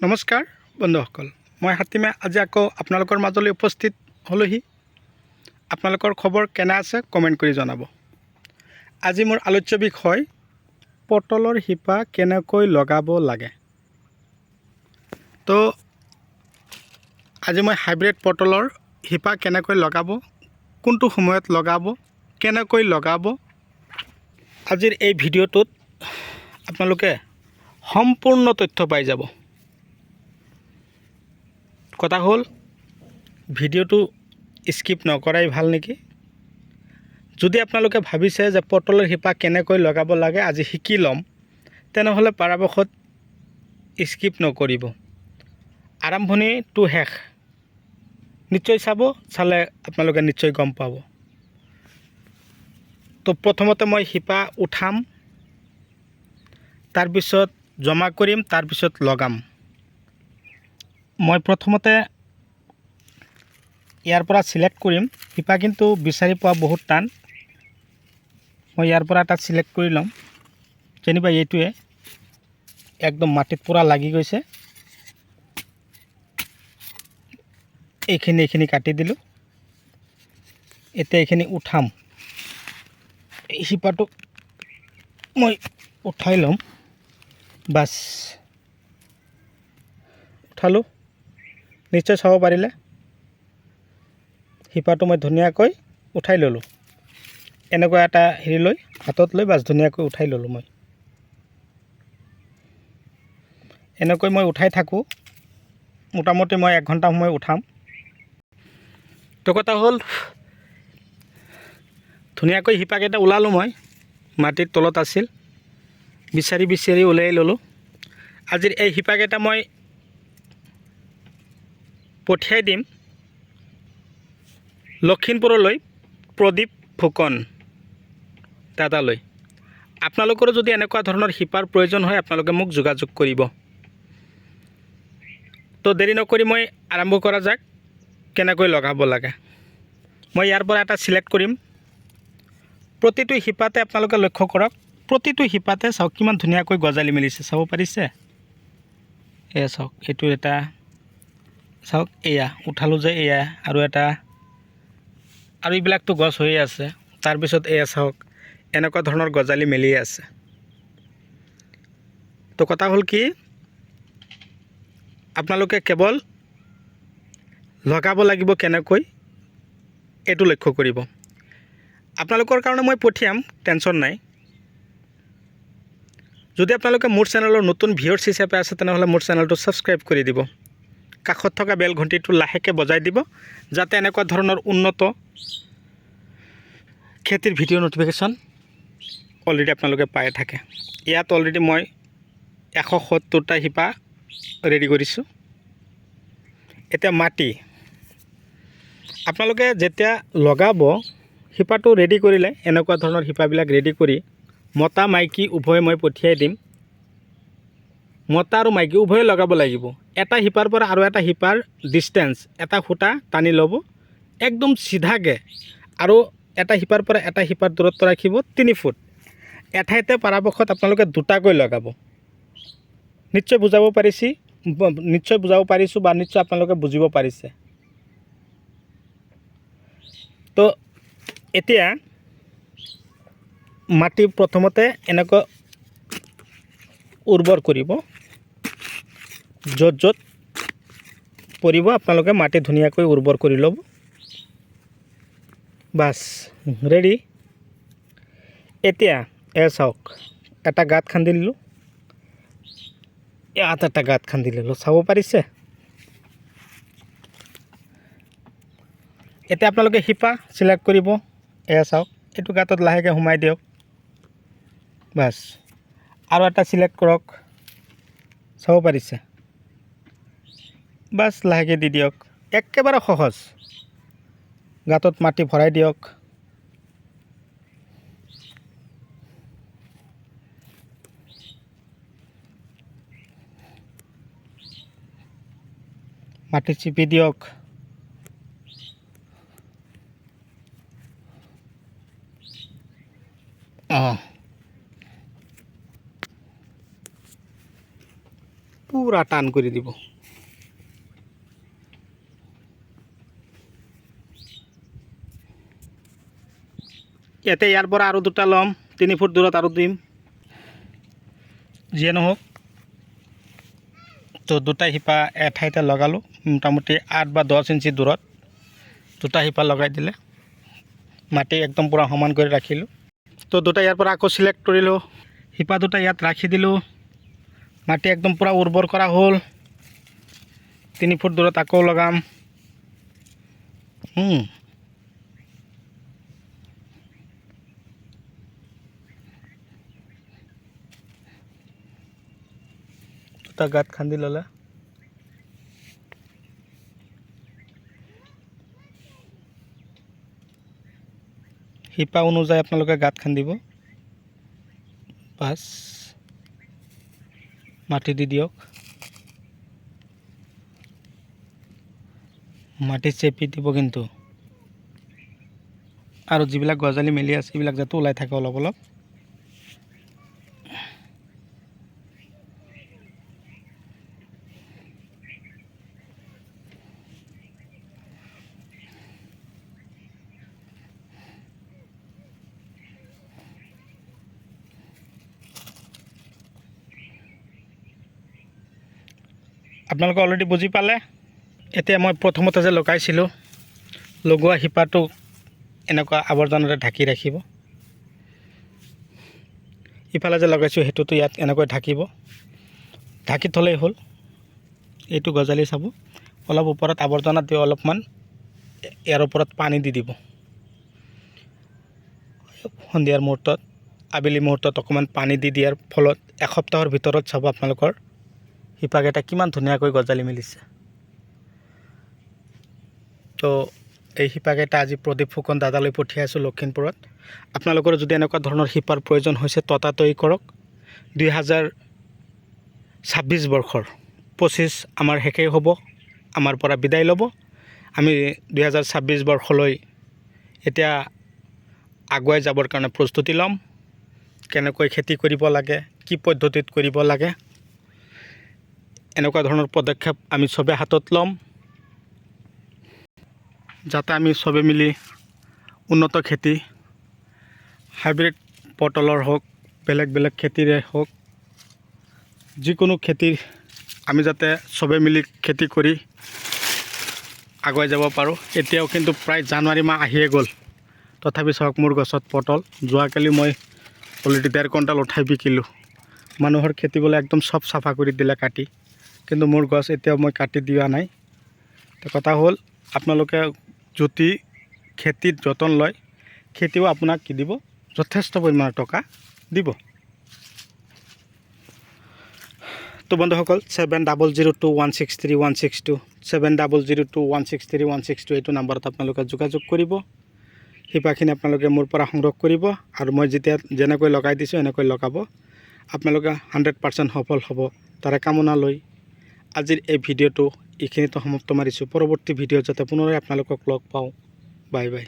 নমস্কাৰ বন্ধুসকল, মই হাতীমে আজি আকৌ আপোনালোকৰ মাজলৈ উপস্থিত হ'লোহি। আপোনালোকৰ খবৰ কেনে আছে কমেণ্ট কৰি জনাব। আজি মোৰ আলোচ্য বিষয় পটলৰ শিপা কেনেকৈ লগাব লাগে। তো আজি মই হাইব্ৰিড পটলৰ শিপা কেনেকৈ লগাব, কোনটো সময়ত লগাব, কেনেকৈ লগাব, আজিৰ এই ভিডিঅ'টোত আপোনালোকে সম্পূৰ্ণ তথ্য পাই যাব। কথা হ'ল ভিডিঅ'টো স্কিপ নকৰাই ভাল নেকি। যদি আপোনালোকে ভাবিছে যে পটলৰ শিপা কেনেকৈ লগাব লাগে আজি শিকি ল'ম, তেনেহ'লে পৰাপক্ষত স্কিপ নকৰিব, আৰম্ভণি টু শেষ নিশ্চয় চাব। চালে আপোনালোকে নিশ্চয় গম পাব। তো প্ৰথমতে মই শিপা উঠাম, তাৰপিছত জমা কৰিম, তাৰপিছত লগাম। মই প্ৰথমতে ইয়াৰ পৰা সিলেক্ট কৰিম। শিপা কিন্তু বিচাৰি পোৱা বহুত টান। মই ইয়াৰ পৰা এটা সিলেক্ট কৰি ল'ম। যেনিবা এইটোৱে একদম মাটিত পুৰা লাগি গৈছে। এইখিনি কাটি দিলোঁ। এতিয়া এইখিনি উঠাম। এই শিপাটো মই উঠাই ল'ম। বাছ উঠালোঁ। নিশ্চয় চাব পাৰিলে শিপাটো মই ধুনীয়াকৈ উঠাই ল'লোঁ। এনেকুৱা এটা হেৰি লৈ হাতত লৈ বাছ ধুনীয়াকৈ উঠাই ল'লোঁ। মই এনেকৈ মই উঠাই থাকোঁ। মোটামুটি মই 1 ঘণ্টা সময় উঠাম। তো কথা হ'ল ধুনীয়াকৈ শিপাকেইটা ওলালোঁ। মই মাটিৰ তলত আছিল, বিচাৰি উলিয়াই ল'লোঁ। আজিৰ এই শিপাকেইটা মই পঠিয়াই দিম লখিমপুৰলৈ, প্ৰদীপ ফুকন দাদালৈ। আপোনালোকৰো যদি এনেকুৱা ধৰণৰ শিপাৰ প্ৰয়োজন হয় আপোনালোকে মোক যোগাযোগ কৰিব। তো দেৰি নকৰি মই আৰম্ভ কৰা যাক কেনেকৈ লগাব লাগে। মই ইয়াৰ পৰা এটা সিলেক্ট কৰিম। প্ৰতিটো শিপাতে আপোনালোকে লক্ষ্য কৰক, প্ৰতিটো শিপাতে চাওক কিমান ধুনীয়াকৈ গজালি মেলিছে। চাব পাৰিছে? এয়া চাওক, এইটো এটা চাওক, এয়া উঠালোঁ যে এয়া আৰু এটা, আৰু এইবিলাকতো গছ হৈয়ে আছে। তাৰপিছত এয়া চাওক এনেকুৱা ধৰণৰ গজালি মেলিয়ে আছে। তো কথা হ'ল কি, আপোনালোকে কেৱল লগাব লাগিব কেনেকৈ এইটো লক্ষ্য কৰিব। আপোনালোকৰ কাৰণে মই পঠিয়াম, টেনশ্যন নাই। যদি আপোনালোকে মোৰ চেনেলৰ নতুন ভিউৱাৰ্ছ হিচাপে আছে তেনেহ'লে মোৰ চেনেলটো ছাবস্ক্ৰাইব কৰি দিব। কাষত থকা বেল ঘণ্টিটো লাহেকৈ বজাই দিব, যাতে এনেকুৱা ধৰণৰ উন্নত খেতিৰ ভিডিঅ' নটিফিকেশ্যন অলৰেডি আপোনালোকে পাই থাকে। ইয়াত অলৰেডি মই 170টা শিপা ৰেডি কৰিছোঁ। এতিয়া মাটি আপোনালোকে যেতিয়া লগাব, শিপাটো ৰেডি কৰিলে এনেকুৱা ধৰণৰ শিপাবিলাক ৰেডি কৰি মতা মাইকী উভয়ে মই পঠিয়াই দিম। মতা আৰু মাইকী উভয়ে লগাব লাগিব। এটা শিপাৰ পৰা আৰু এটা শিপাৰ ডিষ্টেঞ্চ, এটা সূতা টানি ল'ব একদম চিধাকৈ, আৰু এটা শিপাৰ পৰা এটা শিপাৰ দূৰত্ব ৰাখিব 3 ফুট। এঠাইতে পৰাপক্ষত আপোনালোকে দুটাকৈ লগাব। নিশ্চয় বুজাব পাৰিছোঁ বা নিশ্চয় আপোনালোকে বুজিব পাৰিছে। তো এতিয়া মাটি প্ৰথমতে এনেকৈ উৰ্বৰ কৰিব। য'ত পৰিব আপোনালোকে মাটি ধুনীয়াকৈ উৰ্বৰ কৰি ল'ব। Bus ready. এতিয়া চাওক, এটা গাঁত খান্দি দিলোঁ। ইয়াত এটা গাঁত খান্দি ল'লোঁ। চাব পাৰিছে? এতিয়া আপোনালোকে শিপা চিলেক্ট কৰিব। চাওক, এইটো গাঁতত লাহেকৈ সোমাই দিয়ক। বাছ আৰু এটা চিলেক্ট কৰক। চাব পাৰিছে? বাছ লাহেকৈ দি দিয়ক। একেবাৰে সহজ। গাঁতত মাটি ভৰাই দিয়ক। মাটি চিপি দিয়ক। পুৰা টান কৰি দিব। ইয়াতে ইয়াৰ পৰা আৰু দুটা ল'ম, 3 ফুট দূৰত আৰু দিম। যিয়ে নহওক, তো দুটা শিপা এঠাইতে লগালোঁ, মোটামুটি 8 বা 10 ইঞ্চি দূৰত দুটা শিপা লগাই দিলে মাটি একদম পুৰা সমান কৰি ৰাখিলোঁ। তো দুটা ইয়াৰ পৰা আকৌ চিলেক্ট কৰিলোঁ, শিপা দুটা ইয়াত ৰাখি দিলোঁ, মাটি একদম পুৰা উৰ্বৰ কৰা হ'ল। 3 ফুট দূৰত আকৌ লগাম। দুটা গাঁত খান্দি ল'লে শিপা অনুযায়ী আপোনালোকে গাঁত খান্দিব। বাছ মাটি দি দিয়ক, মাটি চেপি দিব কিন্তু, আৰু যিবিলাক গজালি মেলি আছে এইবিলাক যাতে ওলাই থাকে অলপ অলপ। আপোনালোকে অলৰেডি বুজি পালে। এতিয়া মই প্ৰথমতে যে লগাইছিলোঁ, লগোৱা শিপাটো এনেকুৱা আৱৰ্জনাৰে ঢাকি ৰাখিব। ইফালে যে লগাইছোঁ সেইটোতো ইয়াত এনেকৈ ঢাকিব, ঢাকি থ'লেই হ'ল। এইটো গজালি চাব, অলপ ওপৰত আৱৰ্জনা দি অলপমান ইয়াৰ ওপৰত পানী দি দিব। সন্ধিয়াৰ মুহূৰ্তত, আবেলি মুহূৰ্তত অকণমান পানী দি দিয়াৰ ফলত এসপ্তাহৰ ভিতৰত চাব আপোনালোকৰ শিপাকেইটা কিমান ধুনীয়াকৈ গজালি মেলিছে। তো এই শিপাকেইটা আজি প্ৰদীপ ফুকন দাদালৈ পঠিয়াইছোঁ লখিমপুৰত। আপোনালোকৰ যদি এনেকুৱা ধৰণৰ শিপাৰ প্ৰয়োজন হৈছে ততাতৈয়াৰী কৰক। 2026 বৰ্ষৰ 25 আমাৰ শেষেই হ'ব, আমাৰ পৰা বিদায় ল'ব। আমি 2026 বৰ্ষলৈ এতিয়া আগুৱাই যাবৰ কাৰণে প্ৰস্তুতি ল'ম। কেনেকৈ খেতি কৰিব লাগে, কি পদ্ধতিত কৰিব লাগে, এনেকুৱা ধৰণৰ পদক্ষেপ আমি চবে হাতত ল'ম, যাতে আমি চবে মিলি উন্নত খেতি, হাইব্ৰিড পটলৰ হওক, বেলেগ বেলেগ খেতিৰে হওক, যিকোনো খেতিৰ আমি যাতে চবে মিলি খেতি কৰি আগুৱাই যাব পাৰোঁ। এতিয়াও কিন্তু প্ৰায় জানুৱাৰী মাহ আহিয়ে গ'ল, তথাপি চাওক মোৰ গছত পটল। যোৱাকালি মই অলৰেডি 1.5 কুইণ্টেল উঠাই বিকিলোঁ। মানুহৰ খেতি বোলে একদম চব চাফা কৰি দিলে কাটি, কিন্তু মোৰ গছ এতিয়াও মই কাটি দিয়া নাই। কথা হ'ল আপোনালোকে যদি খেতিত যতন লয়, খেতিও আপোনাক কি দিব, যথেষ্ট পৰিমাণৰ টকা দিব। তো বন্ধুসকল, 7002163162 7002163162 এইটো নাম্বাৰত আপোনালোকে যোগাযোগ কৰিব। শিপাখিনি আপোনালোকে মোৰ পৰা সংগ্ৰহ কৰিব, আৰু মই যেতিয়া যেনেকৈ লগাই দিছোঁ এনেকৈ লগাব। আপোনালোকে 100% সফল হ'ব তাৰে কামনা লৈ আজিৰ এই ভিডিঅ'টো এইখিনিতে সমাপ্ত মাৰিছোঁ। পৰৱৰ্তী ভিডিঅ'ত যাতে পুনৰাই আপোনালোকক লগ পাওঁ। Bye bye.